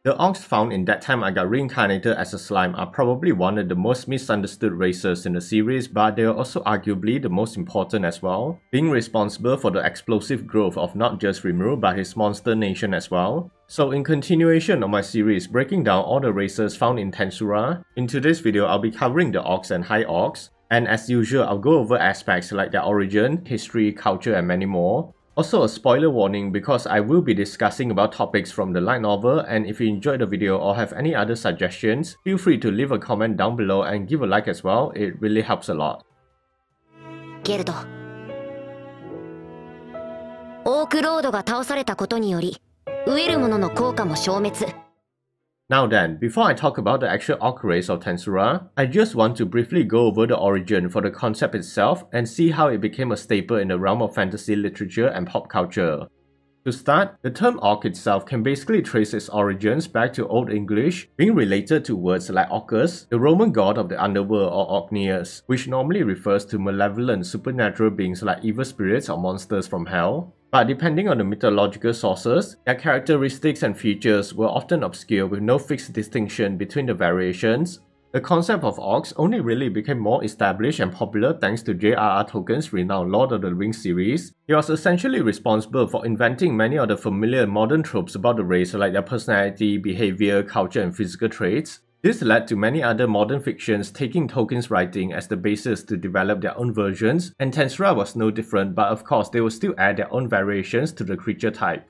The Orcs found in That Time I Got Reincarnated as a Slime are probably one of the most misunderstood races in the series, but they are also arguably the most important as well, being responsible for the explosive growth of not just Rimuru but his monster nation as well. So in continuation of my series breaking down all the races found in Tensura, in today's video I'll be covering the Orcs and High Orcs, and as usual I'll go over aspects like their origin, history, culture and many more. Also a spoiler warning because I will be discussing about topics from the light novel, and if you enjoyed the video or have any other suggestions, feel free to leave a comment down below and give a like as well, it really helps a lot. けれど、オークロードが倒されたことにより、飢える者の効果も消滅。Now then, before I talk about the actual orc race of Tensura, I just want to briefly go over the origin for the concept itself and see how it became a staple in the realm of fantasy literature and pop culture. To start, the term orc itself can basically trace its origins back to Old English, being related to words like Orcus, the Roman god of the underworld or Orcneas, which normally refers to malevolent supernatural beings like evil spirits or monsters from hell. But depending on the mythological sources, their characteristics and features were often obscure with no fixed distinction between the variations. The concept of orcs only really became more established and popular thanks to J.R.R. Tolkien's renowned Lord of the Rings series. He was essentially responsible for inventing many of the familiar modern tropes about the race like their personality, behavior, culture and physical traits. This led to many other modern fictions taking Tolkien's writing as the basis to develop their own versions, and Tensura was no different, but of course they will still add their own variations to the creature type.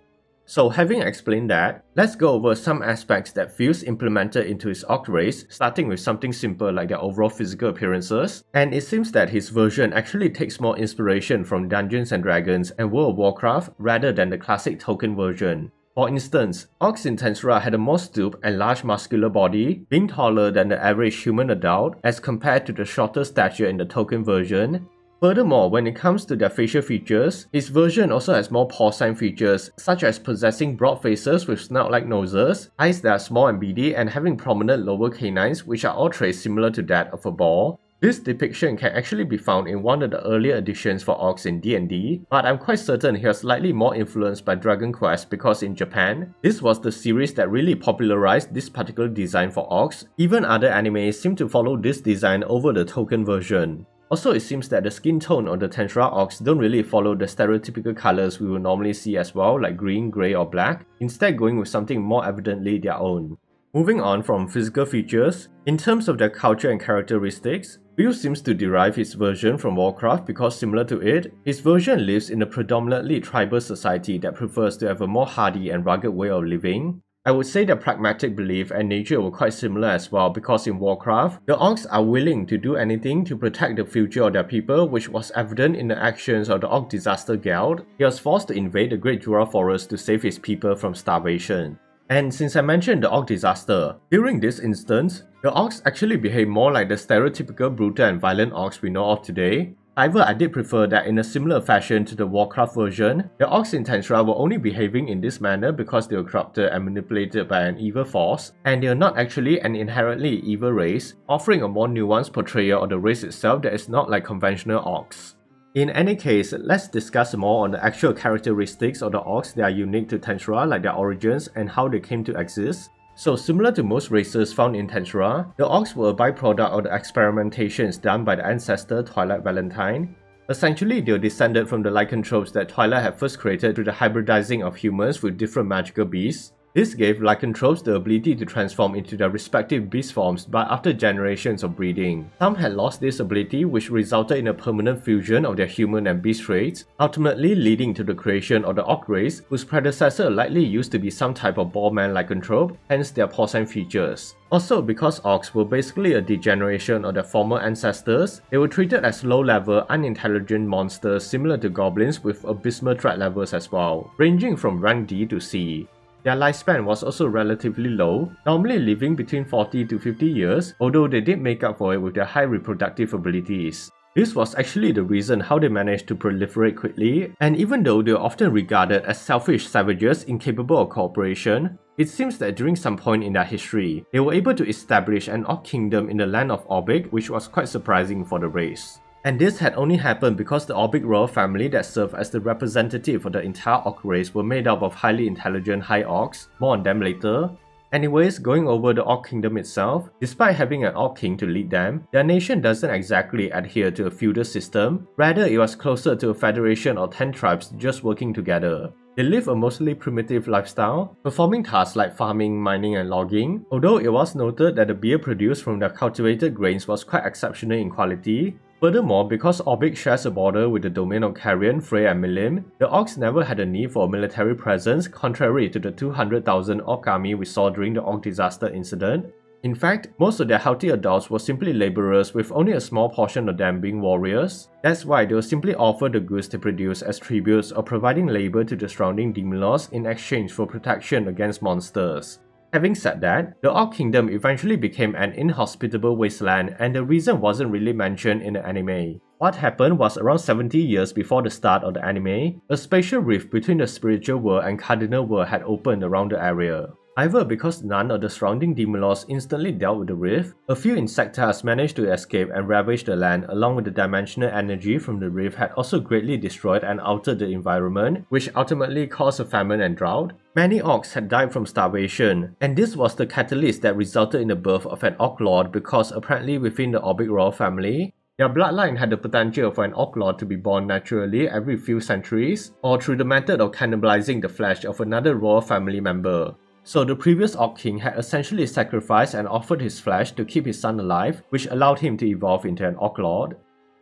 So having explained that, let's go over some aspects that feels implemented into his orc race, starting with something simple like their overall physical appearances, and it seems that his version actually takes more inspiration from Dungeons and Dragons and World of Warcraft rather than the classic Tolkien version. For instance, orcs in Tensura had a more stooped and large muscular body, being taller than the average human adult as compared to the shorter stature in the Tolkien version. Furthermore, when it comes to their facial features, his version also has more porcine features, such as possessing broad faces with snout-like noses, eyes that are small and beady, and having prominent lower canines, which are all traits similar to that of a boar. This depiction can actually be found in one of the earlier editions for orcs in D&D, but I'm quite certain he was slightly more influenced by Dragon Quest because in Japan, this was the series that really popularized this particular design for orcs. Even other animes seem to follow this design over the Tolkien version. Also, it seems that the skin tone of the Tensura orcs don't really follow the stereotypical colors we will normally see as well, like green, grey or black, instead going with something more evidently their own. Moving on from physical features, in terms of their culture and characteristics, Bill seems to derive his version from Warcraft because similar to it, his version lives in a predominantly tribal society that prefers to have a more hardy and rugged way of living. I would say their pragmatic belief and nature were quite similar as well because in Warcraft, the orcs are willing to do anything to protect the future of their people, which was evident in the actions of the Orc Disaster Guild. He was forced to invade the Great Jura Forest to save his people from starvation. And since I mentioned the Orc Disaster, during this instance, the orcs actually behave more like the stereotypical brutal and violent orcs we know of today. However, I did prefer that in a similar fashion to the Warcraft version, the orcs in Tensura were only behaving in this manner because they were corrupted and manipulated by an evil force, and they are not actually an inherently evil race, offering a more nuanced portrayal of the race itself that is not like conventional orcs. In any case, let's discuss more on the actual characteristics of the orcs that are unique to Tensura, like their origins and how they came to exist. So similar to most races found in Tensura, the orcs were a byproduct of the experimentations done by the ancestor Twilight Valentine. Essentially, they were descended from the lycanthropes that Twilight had first created through the hybridizing of humans with different magical beasts. This gave lycanthropes the ability to transform into their respective beast forms, but after generations of breeding. Some had lost this ability, which resulted in a permanent fusion of their human and beast traits, ultimately leading to the creation of the orc race, whose predecessor likely used to be some type of boar-man lycanthrope, hence their porcine features. Also, because orcs were basically a degeneration of their former ancestors, they were treated as low-level, unintelligent monsters similar to goblins with abysmal threat levels as well, ranging from rank D to C. Their lifespan was also relatively low, normally living between 40 to 50 years, although they did make up for it with their high reproductive abilities. This was actually the reason how they managed to proliferate quickly, and even though they were often regarded as selfish savages incapable of cooperation, it seems that during some point in their history, they were able to establish an orc kingdom in the land of Orbic, which was quite surprising for the race. And this had only happened because the Orbic royal family that served as the representative for the entire orc race were made up of highly intelligent high orcs, more on them later. Anyways, going over the Orc Kingdom itself, despite having an Orc King to lead them, their nation doesn't exactly adhere to a feudal system, rather it was closer to a federation of 10 tribes just working together. They live a mostly primitive lifestyle, performing tasks like farming, mining and logging, although it was noted that the beer produced from their cultivated grains was quite exceptional in quality. Furthermore, because Orbic shares a border with the domain of Carrion, Frey and Milim, the Orcs never had a need for a military presence contrary to the 200,000 Orc army we saw during the Orc disaster incident. In fact, most of their healthy adults were simply laborers with only a small portion of them being warriors. That's why they will simply offer the goods they produce as tributes or providing labor to the surrounding demon lords in exchange for protection against monsters. Having said that, the Orc Kingdom eventually became an inhospitable wasteland and the reason wasn't really mentioned in the anime. What happened was around 70 years before the start of the anime, a spatial rift between the spiritual world and cardinal world had opened around the area. However, because none of the surrounding demon lords instantly dealt with the rift, a few insectas managed to escape and ravage the land along with the dimensional energy from the rift had also greatly destroyed and altered the environment, which ultimately caused a famine and drought. Many orcs had died from starvation, and this was the catalyst that resulted in the birth of an Orc Lord because apparently within the Orbic royal family, their bloodline had the potential for an Orc Lord to be born naturally every few centuries, or through the method of cannibalizing the flesh of another royal family member. So the previous Orc King had essentially sacrificed and offered his flesh to keep his son alive, which allowed him to evolve into an Orc Lord.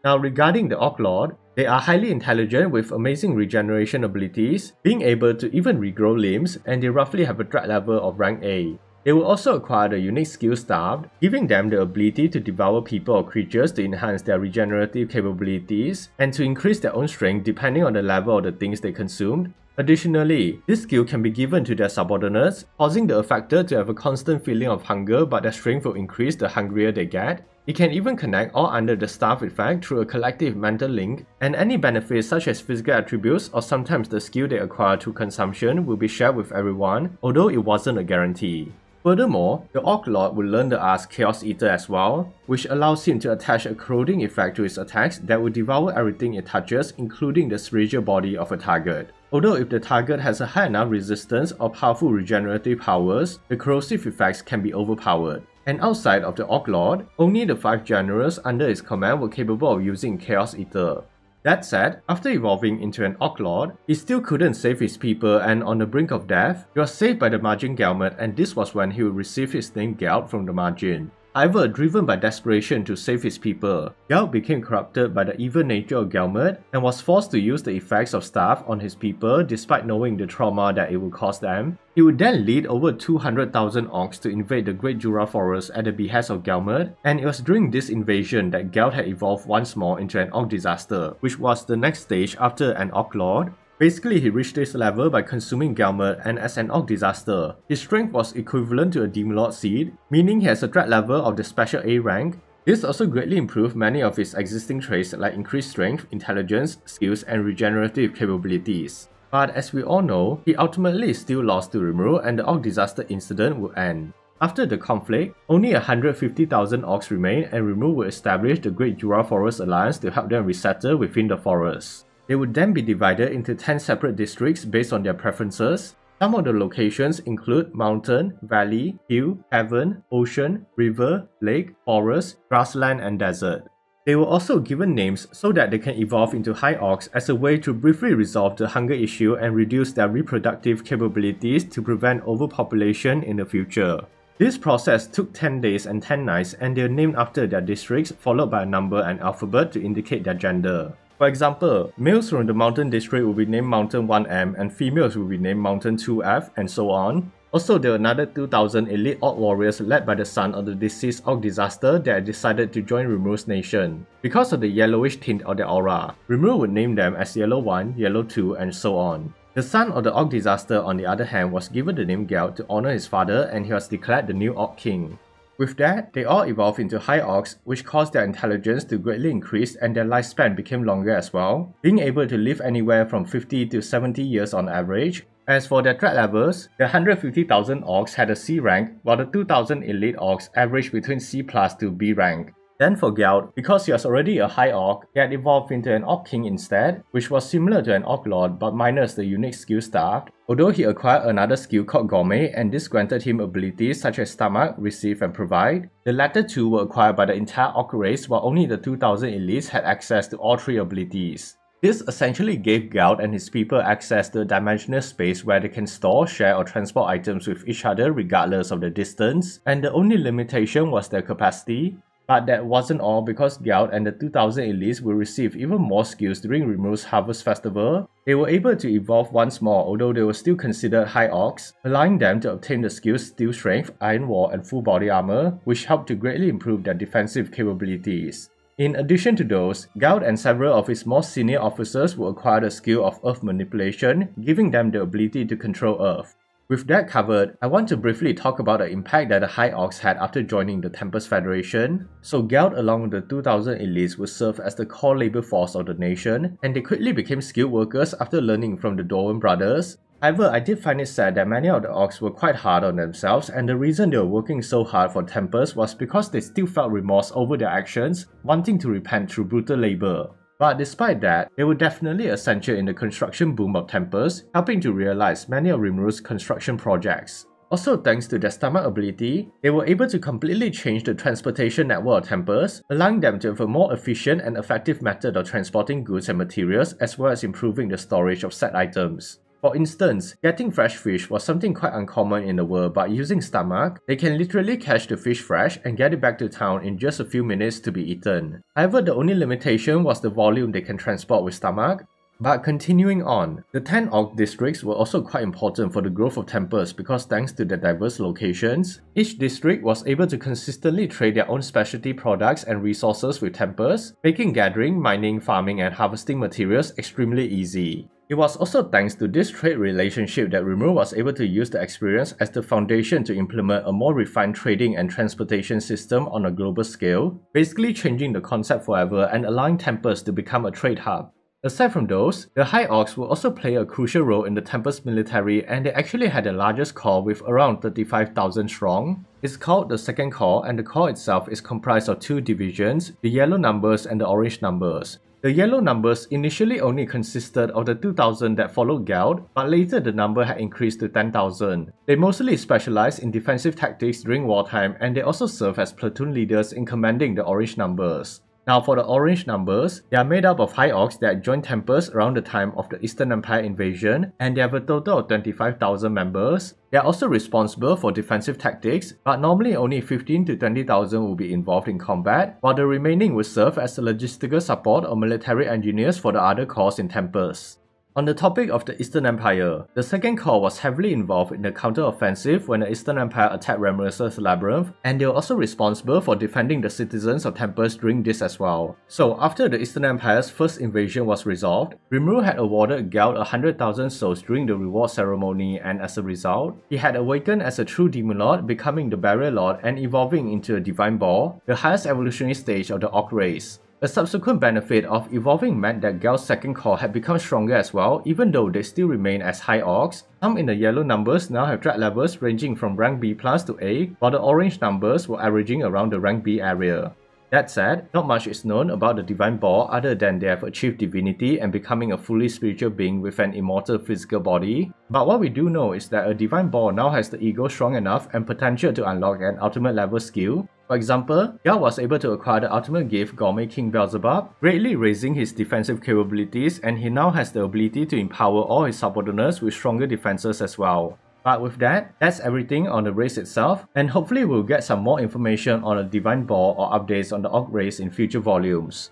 Now regarding the Orc Lord, they are highly intelligent with amazing regeneration abilities, being able to even regrow limbs, and they roughly have a threat level of rank A. They will also acquire the unique skill Starved, giving them the ability to devour people or creatures to enhance their regenerative capabilities, and to increase their own strength depending on the level of the things they consumed. Additionally, this skill can be given to their subordinates, causing the affected to have a constant feeling of hunger but their strength will increase the hungrier they get. It can even connect all under the Starve effect through a collective mental link, and any benefits such as physical attributes or sometimes the skill they acquire through consumption will be shared with everyone, although it wasn't a guarantee. Furthermore, the Orc Lord will learn the art Chaos Eater as well, which allows him to attach a corroding effect to his attacks that will devour everything it touches, including the spiritual body of a target. Although if the target has a high enough resistance or powerful regenerative powers, the corrosive effects can be overpowered. And outside of the Orc Lord, only the 5 generals under his command were capable of using Chaos Eater. That said, after evolving into an Orc Lord, he still couldn't save his people and on the brink of death, he was saved by the Margin Gelmet, and this was when he would receive his name Gelt from the Margin. However, driven by desperation to save his people, Gelt became corrupted by the evil nature of Gelmet and was forced to use the effects of Starve on his people despite knowing the trauma that it would cause them. He would then lead over 200,000 orcs to invade the Great Jura Forest at the behest of Gelmet, and it was during this invasion that Gelt had evolved once more into an Orc Disaster, which was the next stage after an Orc Lord. Basically, he reached this level by consuming Gelmet, and as an Orc Disaster, his strength was equivalent to a Demon Lord Seed, meaning he has a threat level of the Special A rank. This also greatly improved many of his existing traits like increased strength, intelligence, skills, and regenerative capabilities. But as we all know, he ultimately still lost to Rimuru and the Orc Disaster incident would end. After the conflict, only 150,000 orcs remained and Rimuru would establish the Great Jura Forest Alliance to help them resettle within the forest. They would then be divided into 10 separate districts based on their preferences. Some of the locations include mountain, valley, hill, heaven, ocean, river, lake, forest, grassland, and desert. They were also given names so that they can evolve into High Orcs as a way to briefly resolve the hunger issue and reduce their reproductive capabilities to prevent overpopulation in the future. This process took 10 days and 10 nights and they are named after their districts followed by a number and alphabet to indicate their gender. For example, males from the mountain district will be named Mountain 1M and females will be named Mountain 2F and so on. Also, there were another 2,000 elite Orc warriors led by the son of the deceased Orc Disaster that decided to join Rimuru's nation. Because of the yellowish tint of their aura, Rimuru would name them as Yellow 1, Yellow 2 and so on. The son of the Orc Disaster on the other hand was given the name Gelt to honor his father and he was declared the new Orc King. With that, they all evolved into High Orcs, which caused their intelligence to greatly increase and their lifespan became longer as well, being able to live anywhere from 50 to 70 years on average. As for their threat levels, the 150,000 orcs had a C rank, while the 2,000 elite orcs averaged between C+ to B rank. Then for Geld, because he was already a High Orc, he had evolved into an Orc King instead, which was similar to an Orc Lord but minus the unique skill stack. Although he acquired another skill called Gourmet, and this granted him abilities such as Stomach, Receive and Provide. The latter two were acquired by the entire Orc race, while only the 2000 elites had access to all three abilities. This essentially gave Geld and his people access to a dimensional space where they can store, share or transport items with each other regardless of the distance, and the only limitation was their capacity. But that wasn't all, because Geld and the 2000 elites will receive even more skills during Rimuru's Harvest Festival. They were able to evolve once more, although they were still considered High Orcs, allowing them to obtain the skills Steel Strength, Iron Wall and Full Body Armor, which helped to greatly improve their defensive capabilities. In addition to those, Geld and several of his more senior officers will acquire the skill of Earth Manipulation, giving them the ability to control Earth. With that covered, I want to briefly talk about the impact that the High Orcs had after joining the Tempest Federation. So Geld along with the 2000 elites would serve as the core labor force of the nation, and they quickly became skilled workers after learning from the Dorwin brothers. However, I did find it sad that many of the Orcs were quite hard on themselves, and the reason they were working so hard for Tempest was because they still felt remorse over their actions, wanting to repent through brutal labor. But despite that, they were definitely essential in the construction boom of Tempest, helping to realize many of Rimuru's construction projects. Also thanks to their Stomach ability, they were able to completely change the transportation network of Tempest, allowing them to have a more efficient and effective method of transporting goods and materials, as well as improving the storage of said items. For instance, getting fresh fish was something quite uncommon in the world, but using Stomach, they can literally catch the fish fresh and get it back to town in just a few minutes to be eaten. However, the only limitation was the volume they can transport with Stomach. But continuing on, the 10 Orc districts were also quite important for the growth of Tempest because thanks to their diverse locations, each district was able to consistently trade their own specialty products and resources with Tempest, making gathering, mining, farming and harvesting materials extremely easy. It was also thanks to this trade relationship that Rimuru was able to use the experience as the foundation to implement a more refined trading and transportation system on a global scale, basically changing the concept forever and allowing Tempest to become a trade hub. Aside from those, the High Orcs will also play a crucial role in the Tempest military, and they actually had the largest corps with around 35,000 strong. It's called the Second Corps, and the corps itself is comprised of two divisions, the Yellow Numbers and the Orange Numbers. The Yellow Numbers initially only consisted of the 2,000 that followed Geld, but later the number had increased to 10,000. They mostly specialized in defensive tactics during wartime, and they also serve as platoon leaders in commanding the Orange Numbers. Now for the Orange Numbers, they are made up of High Orcs that joined Tempest around the time of the Eastern Empire invasion, and they have a total of 25,000 members. They are also responsible for defensive tactics, but normally only 15 to 20,000 will be involved in combat, while the remaining will serve as the logistical support or military engineers for the other corps in Tempest. On the topic of the Eastern Empire, the Second Corps was heavily involved in the counter-offensive when the Eastern Empire attacked Remorous' Labyrinth, and they were also responsible for defending the citizens of Tempest during this as well. So after the Eastern Empire's first invasion was resolved, Rimuru had awarded Geld 100,000 souls during the reward ceremony, and as a result, he had awakened as a true Demon Lord, becoming the Barrier Lord and evolving into a Divine Ball, the highest evolutionary stage of the Orc race. A subsequent benefit of evolving meant that Geld's Second Corps had become stronger as well, even though they still remain as High Orcs. Some in the Yellow Numbers now have threat levels ranging from rank B+ to A, while the Orange Numbers were averaging around the rank B area. That said, not much is known about the Divine Ball other than they have achieved divinity and becoming a fully spiritual being with an immortal physical body. But what we do know is that a Divine Ball now has the ego strong enough and potential to unlock an ultimate level skill. For example, Geld was able to acquire the ultimate gift Gourmet King Beelzebub, greatly raising his defensive capabilities, and he now has the ability to empower all his subordinates with stronger defenses as well. But with that, that's everything on the race itself, and hopefully we'll get some more information on the Divine Ball or updates on the Orc race in future volumes.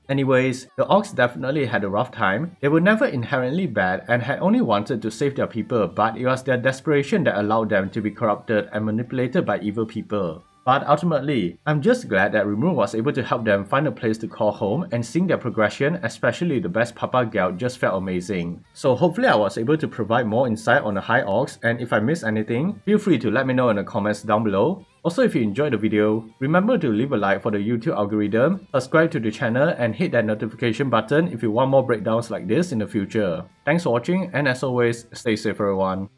Anyways, the Orcs definitely had a rough time. They were never inherently bad and had only wanted to save their people, but it was their desperation that allowed them to be corrupted and manipulated by evil people. But ultimately, I'm just glad that Rimuru was able to help them find a place to call home, and seeing their progression, especially the best Papa Geld, just felt amazing. So hopefully I was able to provide more insight on the High Orcs, and if I missed anything, feel free to let me know in the comments down below. Also, if you enjoyed the video, remember to leave a like for the YouTube algorithm, subscribe to the channel, and hit that notification button if you want more breakdowns like this in the future. Thanks for watching, and as always, stay safe everyone.